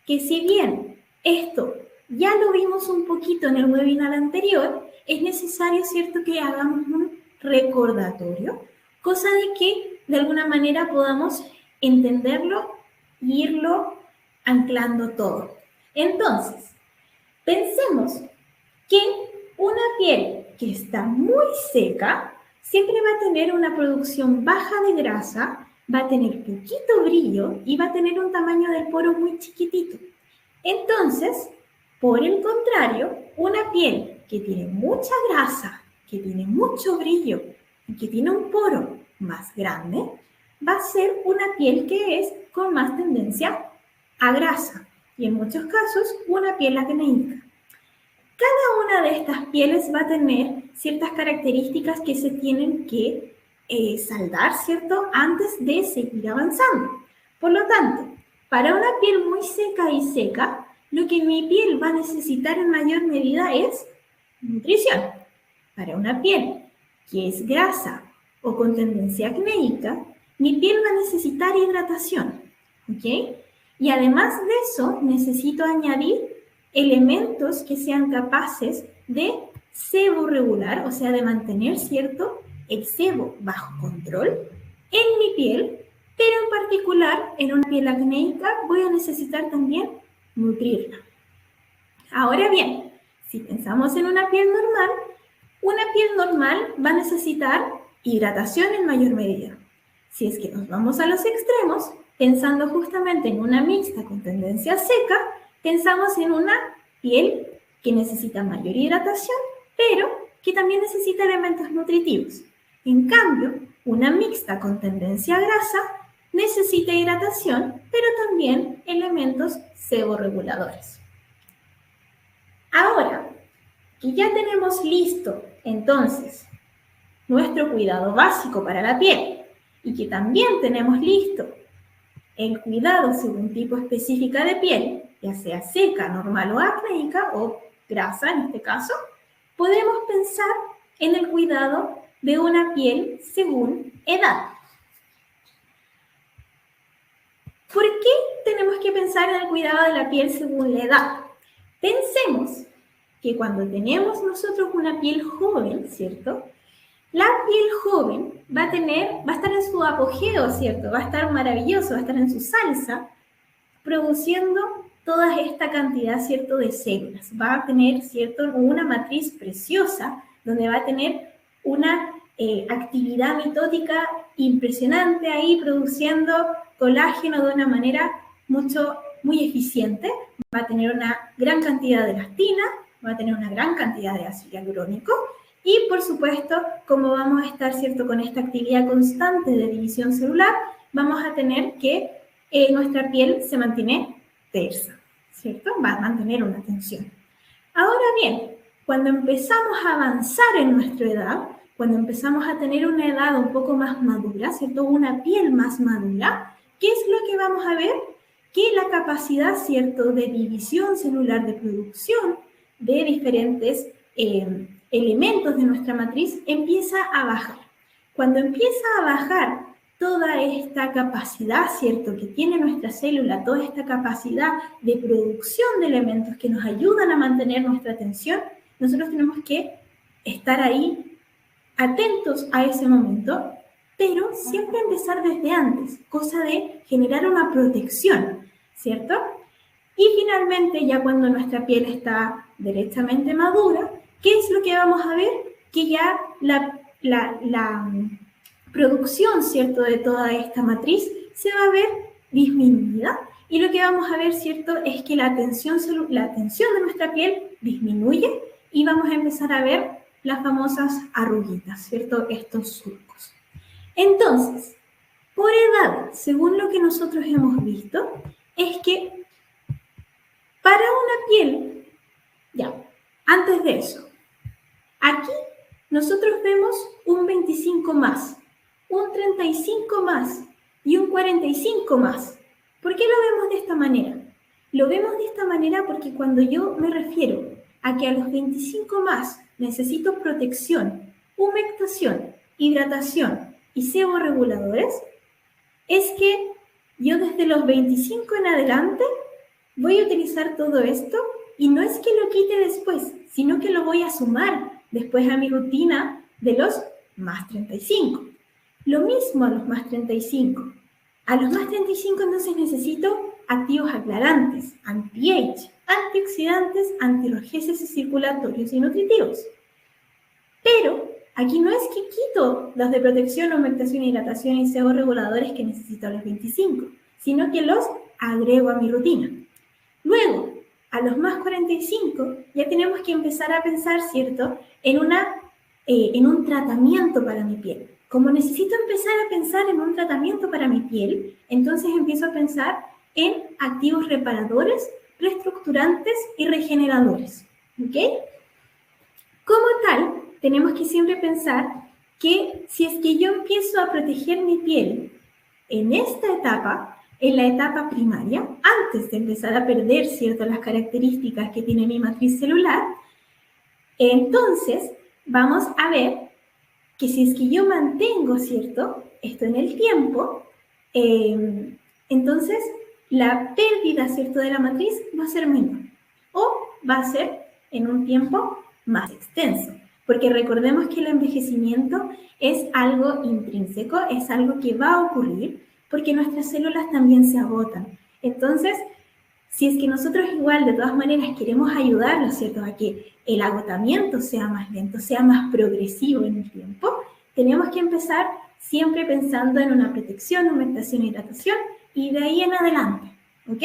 que si bien esto ya lo vimos un poquito en el webinar anterior, es necesario, ¿cierto?, que hagamos un recordatorio, cosa de que de alguna manera podamos entenderlo e irlo anclando todo. Entonces, pensemos que una piel que está muy seca siempre va a tener una producción baja de grasa, va a tener poquito brillo y va a tener un tamaño del poro muy chiquitito. Entonces, por el contrario, una piel que tiene mucha grasa, que tiene mucho brillo y que tiene un poro más grande, va a ser una piel que es con más tendencia a grasa y en muchos casos una piel acnéica. Cada una de estas pieles va a tener ciertas características que se tienen que saldar, ¿cierto?, antes de seguir avanzando. Por lo tanto, para una piel muy seca y seca, lo que mi piel va a necesitar en mayor medida es nutrición. Para una piel que es grasa o con tendencia acnéica, mi piel va a necesitar hidratación, ¿ok? Y además de eso, necesito añadir elementos que sean capaces de seborregular, o sea, de mantener, ¿cierto?, el sebo bajo control en mi piel, pero en particular en una piel acnéica voy a necesitar también nutrirla. Ahora bien, si pensamos en una piel normal va a necesitar hidratación en mayor medida. Si es que nos vamos a los extremos, pensando justamente en una mixta con tendencia seca, pensamos en una piel que necesita mayor hidratación, pero que también necesita elementos nutritivos. En cambio, una mixta con tendencia grasa necesita hidratación, pero también elementos seborreguladores. Ahora que ya tenemos listo, entonces, nuestro cuidado básico para la piel y que también tenemos listo el cuidado según tipo específica de piel, ya sea seca, normal o acnéica, o grasa en este caso, podemos pensar en el cuidado de una piel según edad. ¿Por qué tenemos que pensar en el cuidado de la piel según la edad? Pensemos que cuando tenemos nosotros una piel joven, ¿cierto? La piel joven va a estar en su apogeo, ¿cierto? Va a estar maravilloso, va a estar en su salsa, produciendo toda esta cantidad, ¿cierto?, de células. Va a tener, ¿cierto?, una matriz preciosa, donde va a tener una actividad mitótica impresionante ahí, produciendo colágeno de una manera muy eficiente. Va a tener una gran cantidad de elastina, va a tener una gran cantidad de ácido hialurónico, y, por supuesto, como vamos a estar, ¿cierto?, con esta actividad constante de división celular, vamos a tener que nuestra piel se mantiene tersa, ¿cierto? Va a mantener una tensión. Ahora bien, cuando empezamos a avanzar en nuestra edad, cuando empezamos a tener una edad un poco más madura, ¿cierto?, una piel más madura, ¿qué es lo que vamos a ver? Que la capacidad, ¿cierto?, de división celular, de producción de diferentes elementos de nuestra matriz empieza a bajar. Cuando empieza a bajar toda esta capacidad, ¿cierto?, que tiene nuestra célula, toda esta capacidad de producción de elementos que nos ayudan a mantener nuestra tensión, nosotros tenemos que estar ahí atentos a ese momento, pero siempre empezar desde antes, cosa de generar una protección, ¿cierto? Y finalmente, ya cuando nuestra piel está derechamente madura, ¿qué es lo que vamos a ver? Que ya la producción, ¿cierto?, de toda esta matriz se va a ver disminuida, y lo que vamos a ver, ¿cierto?, es que la tensión de nuestra piel disminuye y vamos a empezar a ver las famosas arruguitas, ¿cierto?, estos surcos. Entonces, por edad, según lo que nosotros hemos visto, es que para una piel, ya, antes de eso, aquí nosotros vemos un 25 más, un 35 más y un 45 más. ¿Por qué lo vemos de esta manera? Lo vemos de esta manera porque cuando yo me refiero a que a los 25 más necesito protección, humectación, hidratación y seborreguladores, es que yo desde los 25 en adelante voy a utilizar todo esto, y no es que lo quite después, sino que lo voy a sumar después a mi rutina de los más 35. Lo mismo a los más 35. A los más 35 entonces necesito activos aclarantes, anti-age, antioxidantes, antirrojeces y circulatorios y nutritivos. Pero aquí no es que quito los de protección, humectación, hidratación y seborreguladores que necesito a los 25, sino que los agrego a mi rutina. Luego, a los más 45, ya tenemos que empezar a pensar, ¿cierto?, en un tratamiento para mi piel. Como necesito empezar a pensar en un tratamiento para mi piel, entonces empiezo a pensar en activos reparadores, reestructurantes y regeneradores. ¿Ok? Como tal, tenemos que siempre pensar que si es que yo empiezo a proteger mi piel en esta etapa, en la etapa primaria, antes de empezar a perder, ¿cierto?, las características que tiene mi matriz celular, entonces vamos a ver que si es que yo mantengo, ¿cierto?, esto en el tiempo, entonces la pérdida, ¿cierto?, de la matriz va a ser menor o va a ser en un tiempo más extenso. Porque recordemos que el envejecimiento es algo intrínseco, es algo que va a ocurrir porque nuestras células también se agotan. Entonces, si es que nosotros igual de todas maneras queremos ayudarlos, ¿cierto?, a que el agotamiento sea más lento, sea más progresivo en el tiempo, tenemos que empezar siempre pensando en una protección, humectación, hidratación y de ahí en adelante, ¿ok?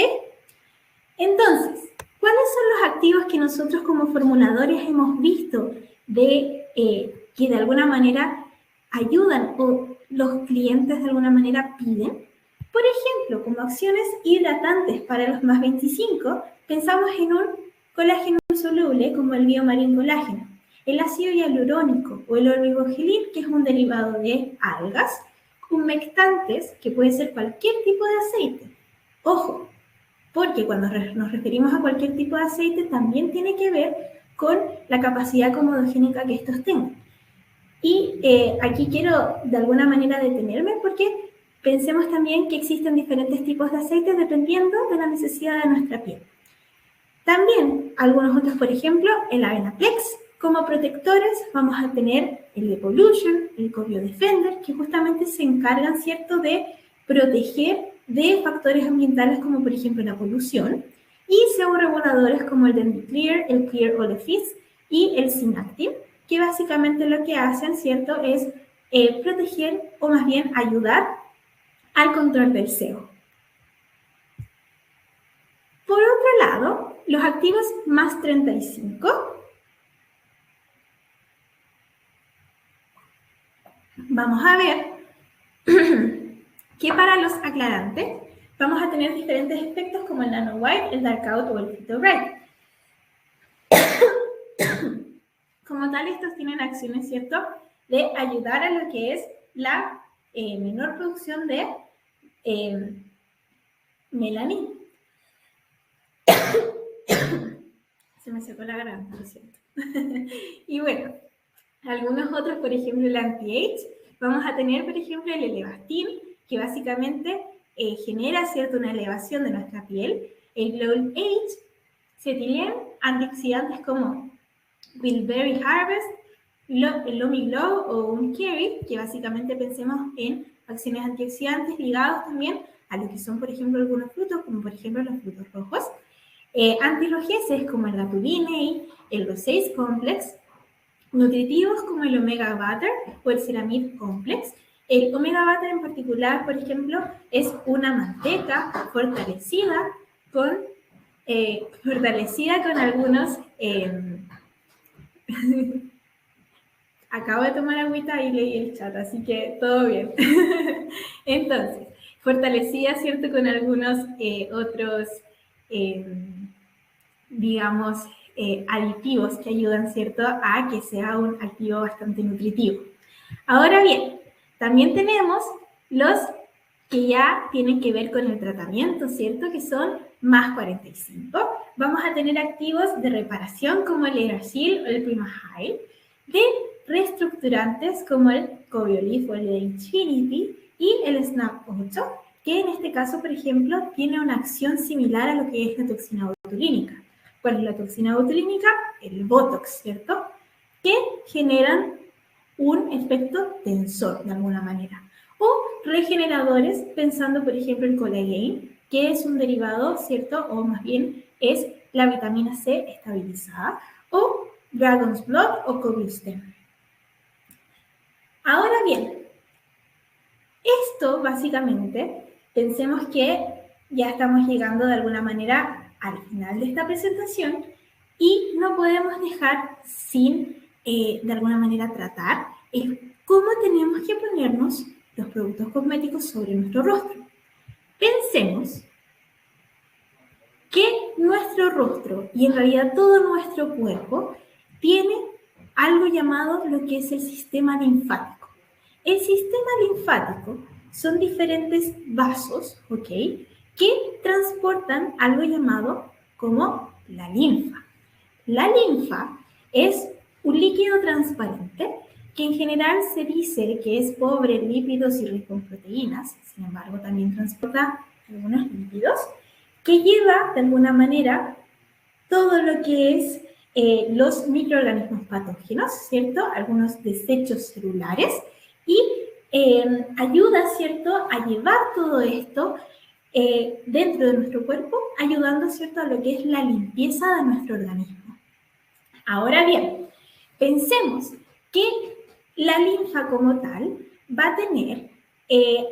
Entonces, ¿cuáles son los activos que nosotros como formuladores hemos visto que de alguna manera ayudan o los clientes de alguna manera piden? Por ejemplo, como acciones hidratantes para los más 25, pensamos en un colágeno insoluble como el biomarín colágeno, el ácido hialurónico o el oligogelín, que es un derivado de algas, humectantes, que puede ser cualquier tipo de aceite. Ojo, porque cuando nos referimos a cualquier tipo de aceite también tiene que ver con la capacidad comodogénica que estos tengan. Y aquí quiero de alguna manera detenerme porque pensemos también que existen diferentes tipos de aceites dependiendo de la necesidad de nuestra piel. También algunos otros, por ejemplo, el Avenaplex. Como protectores vamos a tener el Depollution, el Covio Defender, que justamente se encargan, ¿cierto?, de proteger de factores ambientales como por ejemplo la polución, y seborreguladores como el Dendiclear, el Clear Olefisk y el Synactive, que básicamente lo que hacen, ¿cierto?, es proteger o más bien ayudar al control del sebo. Por otro lado, los activos más 35, vamos a ver que para los aclarantes vamos a tener diferentes efectos como el Nano White, el Dark Out o el Phyto Bright. Como tal, estos tienen acciones, ¿cierto?, de ayudar a lo que es la menor producción de melanina. Se me secó la garganta, lo siento. Y bueno, algunos otros, por ejemplo, el anti-age, vamos a tener, por ejemplo, el Elevastin, que básicamente genera, ¿cierto?, una elevación de nuestra piel. El Glow Age, Cetilen, antioxidantes como Bilberry Harvest, el Lomi Glow o un Kerry, que básicamente pensemos en acciones antioxidantes ligados también a lo que son, por ejemplo, algunos frutos, como por ejemplo los frutos rojos. Antirrojeces como el Gatuline, el Rosacea Complex, nutritivos como el Omega Butter o el Ceramide Complex. El Omega Butter en particular, por ejemplo, es una manteca fortalecida con algunos... Acabo de tomar agüita y leí el chat, así que todo bien. Entonces, fortalecida, ¿cierto?, con algunos otros, digamos, aditivos que ayudan, ¿cierto?, a que sea un activo bastante nutritivo. Ahora bien, también tenemos los que ya tienen que ver con el tratamiento, ¿cierto?, que son más 45. Vamos a tener activos de reparación como el Erasil o el Primahide, de reestructurantes como el Cobiolif o el Infinity y el Snap 8, que en este caso, por ejemplo, tiene una acción similar a lo que es la toxina botulínica. ¿Cuál es la toxina botulínica? El Botox, ¿cierto?, que generan un efecto tensor de alguna manera. O regeneradores, pensando por ejemplo el collagen, que es un derivado, ¿cierto?, o más bien es la vitamina C estabilizada, o Dragon's Blood o Covistem. Ahora bien, esto básicamente, pensemos que ya estamos llegando de alguna manera al final de esta presentación y no podemos dejar sin, de alguna manera, tratar el cómo tenemos que ponernos los productos cosméticos sobre nuestro rostro. Pensemos que nuestro rostro y en realidad todo nuestro cuerpo tiene algo llamado lo que es el sistema linfático. El sistema linfático son diferentes vasos, ¿ok?, que transportan algo llamado como la linfa. La linfa es un líquido transparente que en general se dice que es pobre en lípidos y rico en proteínas, sin embargo también transporta algunos lípidos, que lleva de alguna manera todo lo que es los microorganismos patógenos, ¿cierto? Algunos desechos celulares y ayuda, ¿cierto?, a llevar todo esto dentro de nuestro cuerpo, ayudando, ¿cierto?, a lo que es la limpieza de nuestro organismo. Ahora bien, pensemos que la linfa como tal va a tener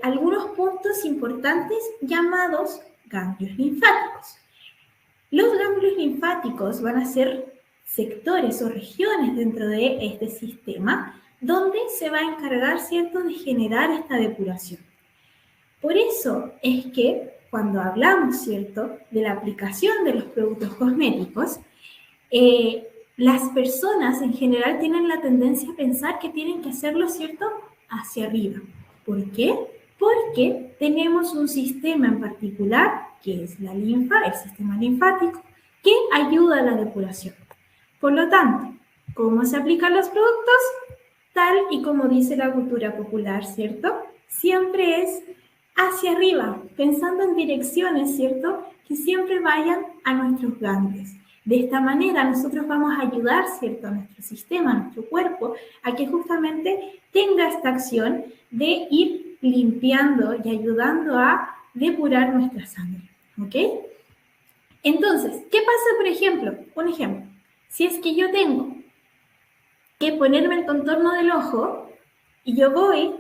algunos puntos importantes llamados ganglios linfáticos. Los ganglios linfáticos van a ser sectores o regiones dentro de este sistema donde se va a encargar, ¿cierto?, de generar esta depuración. Por eso es que cuando hablamos, ¿cierto?, de la aplicación de los productos cosméticos, las personas en general tienen la tendencia a pensar que tienen que hacerlo, ¿cierto?, hacia arriba. ¿Por qué? Porque tenemos un sistema en particular, que es la linfa, el sistema linfático, que ayuda a la depuración. Por lo tanto, ¿cómo se aplican los productos? Tal y como dice la cultura popular, ¿cierto? Siempre es hacia arriba, pensando en direcciones, ¿cierto?, que siempre vayan a nuestros ganglios. De esta manera nosotros vamos a ayudar, ¿cierto?, a nuestro sistema, a nuestro cuerpo, a que justamente tenga esta acción de ir limpiando y ayudando a depurar nuestra sangre, ¿ok? Entonces, ¿qué pasa, por ejemplo? Un ejemplo, si es que yo tengo que ponerme el contorno del ojo y yo voy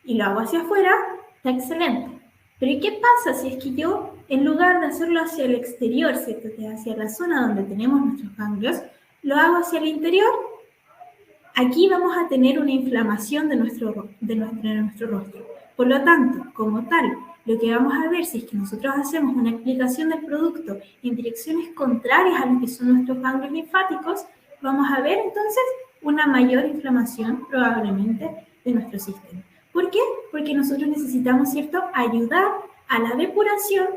y lo hago hacia afuera, está excelente. Pero ¿y qué pasa si es que yo, en lugar de hacerlo hacia el exterior, ¿cierto?, que hacia la zona donde tenemos nuestros ganglios, lo hago hacia el interior? Aquí vamos a tener una inflamación de nuestro rostro. Por lo tanto, como tal, lo que vamos a ver si es que nosotros hacemos una aplicación del producto en direcciones contrarias a lo que son nuestros ganglios linfáticos, vamos a ver entonces una mayor inflamación probablemente de nuestro sistema. ¿Por qué? Porque nosotros necesitamos, ¿cierto?, ayudar a la depuración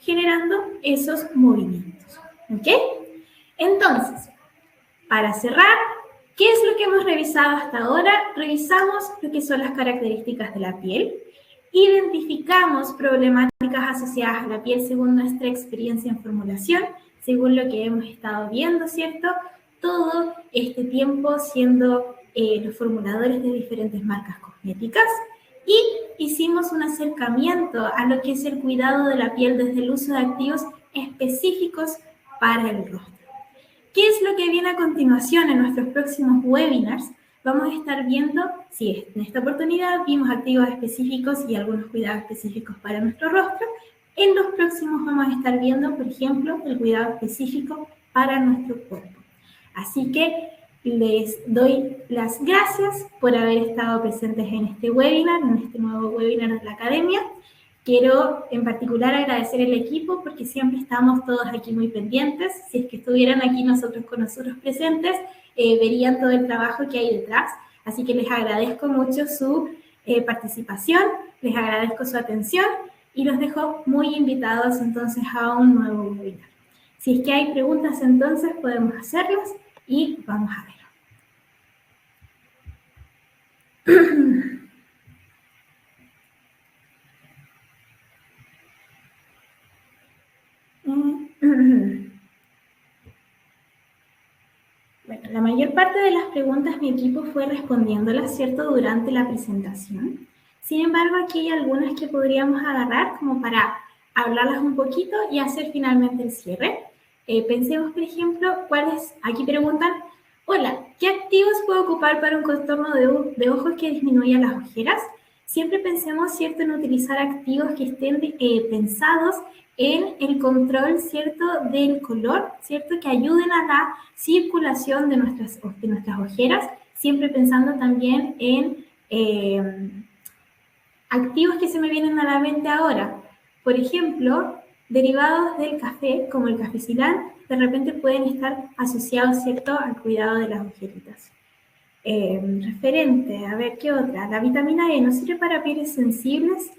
generando esos movimientos. ¿Ok? Entonces, para cerrar, ¿qué es lo que hemos revisado hasta ahora? Revisamos lo que son las características de la piel, identificamos problemáticas asociadas a la piel según nuestra experiencia en formulación, según lo que hemos estado viendo, ¿cierto? Todo este tiempo siendo los formuladores de diferentes marcas cosméticas y hicimos un acercamiento a lo que es el cuidado de la piel desde el uso de activos específicos para el rostro. ¿Qué es lo que viene a continuación en nuestros próximos webinars? Vamos a estar viendo, si en esta oportunidad vimos activos específicos y algunos cuidados específicos para nuestro rostro, en los próximos vamos a estar viendo, por ejemplo, el cuidado específico para nuestro cuerpo. Así que les doy las gracias por haber estado presentes en este webinar, en este nuevo webinar de la Academia. Quiero en particular agradecer al equipo porque siempre estamos todos aquí muy pendientes. Si es que estuvieran aquí con nosotros presentes, verían todo el trabajo que hay detrás. Así que les agradezco mucho su participación, les agradezco su atención y los dejo muy invitados entonces a un nuevo webinar. Si es que hay preguntas entonces podemos hacerlas y vamos a ver. Bueno, la mayor parte de las preguntas mi equipo fue respondiéndolas, ¿cierto?, durante la presentación. Sin embargo, aquí hay algunas que podríamos agarrar como para hablarlas un poquito y hacer finalmente el cierre. Pensemos, por ejemplo, aquí preguntan, hola, ¿qué activos puedo ocupar para un contorno de ojos que disminuya las ojeras? Siempre pensemos, ¿cierto?, en utilizar activos que estén pensados en el control, ¿cierto?, del color, ¿cierto?, que ayuden a la circulación de nuestras ojeras, siempre pensando también en activos que se me vienen a la mente ahora. Por ejemplo, derivados del café, como el café Cilantro, de repente pueden estar asociados, ¿cierto?, al cuidado de las ojeritas. Referente, a ver, ¿qué otra? La vitamina E, ¿nos sirve para pieles sensibles?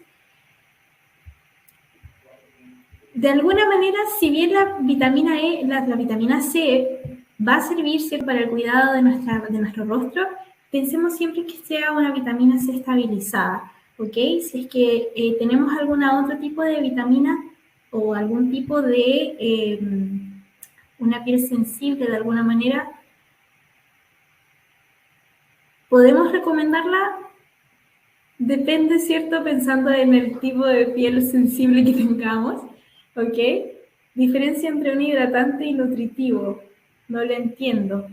De alguna manera, si bien la vitamina E, la vitamina C va a servir, ¿cierto?, para el cuidado de nuestro rostro, pensemos siempre que sea una vitamina C estabilizada. ¿ok? Si es que tenemos algún otro tipo de vitamina o algún tipo de una piel sensible de alguna manera, ¿podemos recomendarla? Depende, ¿cierto? Pensando en el tipo de piel sensible que tengamos, ¿ok? Diferencia entre un hidratante y nutritivo. No lo entiendo.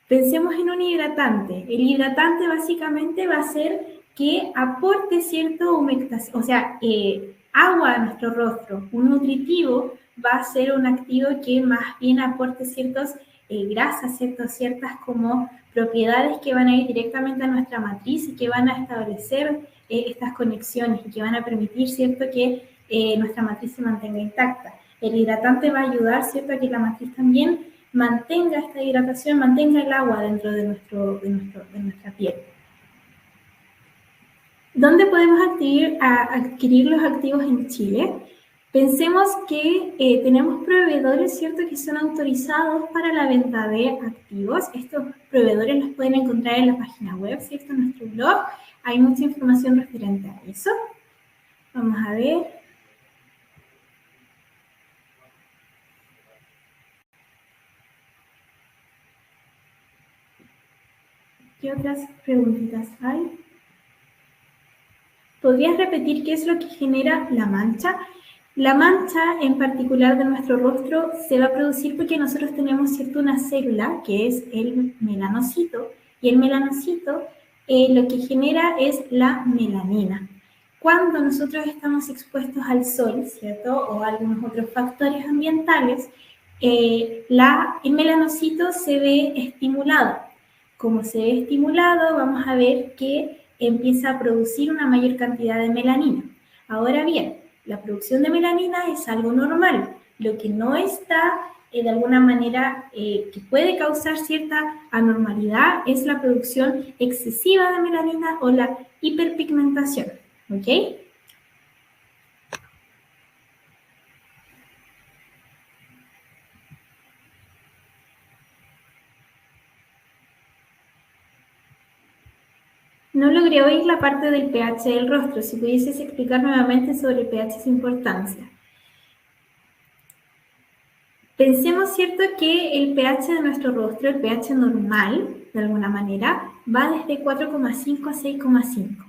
Pensemos en un hidratante. El hidratante básicamente va a ser que aporte cierto humectación, o sea, agua a nuestro rostro. Un nutritivo va a ser un activo que más bien aporte ciertas grasas, ciertas como propiedades que van a ir directamente a nuestra matriz y que van a establecer estas conexiones y que van a permitir, ¿cierto?, que nuestra matriz se mantenga intacta. El hidratante va a ayudar, ¿cierto?, a que la matriz también mantenga esta hidratación, mantenga el agua dentro de nuestra piel. ¿Dónde podemos adquirir los activos en Chile? Pensemos que tenemos proveedores, ¿cierto?, que son autorizados para la venta de activos. Estos proveedores los pueden encontrar en la página web, ¿cierto?, en nuestro blog. Hay mucha información referente a eso. Vamos a ver. ¿Qué otras preguntitas hay? ¿Podrías repetir qué es lo que genera la mancha? La mancha en particular de nuestro rostro se va a producir porque nosotros tenemos, ¿cierto?, una célula que es el melanocito, y el melanocito lo que genera es la melanina. Cuando nosotros estamos expuestos al sol, ¿cierto?, o a algunos otros factores ambientales, el melanocito se ve estimulado. Como se ve estimulado, vamos a ver que empieza a producir una mayor cantidad de melanina. Ahora bien, la producción de melanina es algo normal. Lo que no está, de alguna manera, que puede causar cierta anormalidad es la producción excesiva de melanina o la hiperpigmentación. ¿Ok? No logré oír la parte del pH del rostro. Si pudieses explicar nuevamente sobre el pH y su importancia. Pensemos, ¿cierto?, que el pH de nuestro rostro, el pH normal, de alguna manera, va desde 4,5 a 6,5.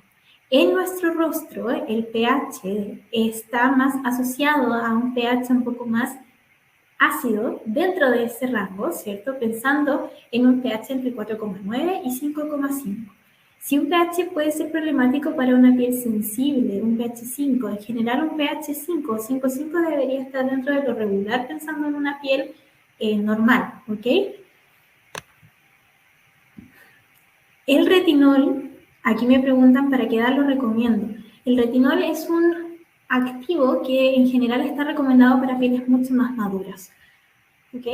En nuestro rostro, el pH está más asociado a un pH un poco más ácido dentro de ese rango, ¿cierto?, pensando en un pH entre 4,9 y 5,5. Si un pH puede ser problemático para una piel sensible, un pH 5, en general un pH 5 o 5,5 debería estar dentro de lo regular pensando en una piel normal, ¿ok? El retinol, aquí me preguntan para qué edad lo recomiendo. El retinol es un activo que en general está recomendado para pieles mucho más maduras, ¿ok?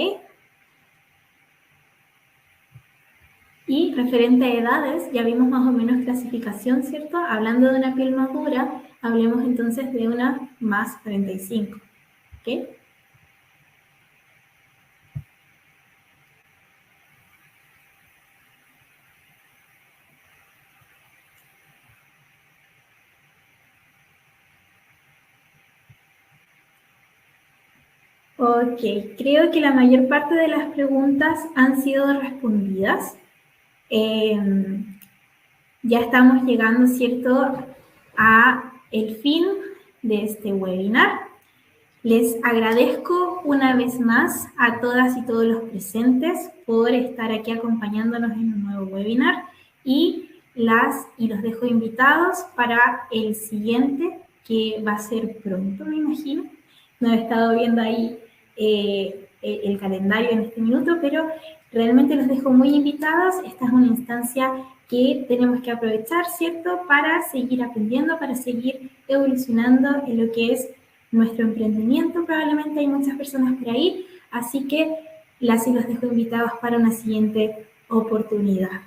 Y referente a edades, ya vimos más o menos clasificación, ¿cierto? Hablando de una piel madura, hablemos entonces de una más 45, ¿ok? Ok, creo que la mayor parte de las preguntas han sido respondidas. Ya estamos llegando, ¿cierto?, a el fin de este webinar. Les agradezco una vez más a todas y todos los presentes por estar aquí acompañándonos en un nuevo webinar y los dejo invitados para el siguiente, que va a ser pronto, me imagino. No he estado viendo ahí el calendario en este minuto, pero realmente los dejo muy invitados. Esta es una instancia que tenemos que aprovechar, ¿cierto?, para seguir aprendiendo, para seguir evolucionando en lo que es nuestro emprendimiento. Probablemente hay muchas personas por ahí, así que las y los dejo invitados para una siguiente oportunidad.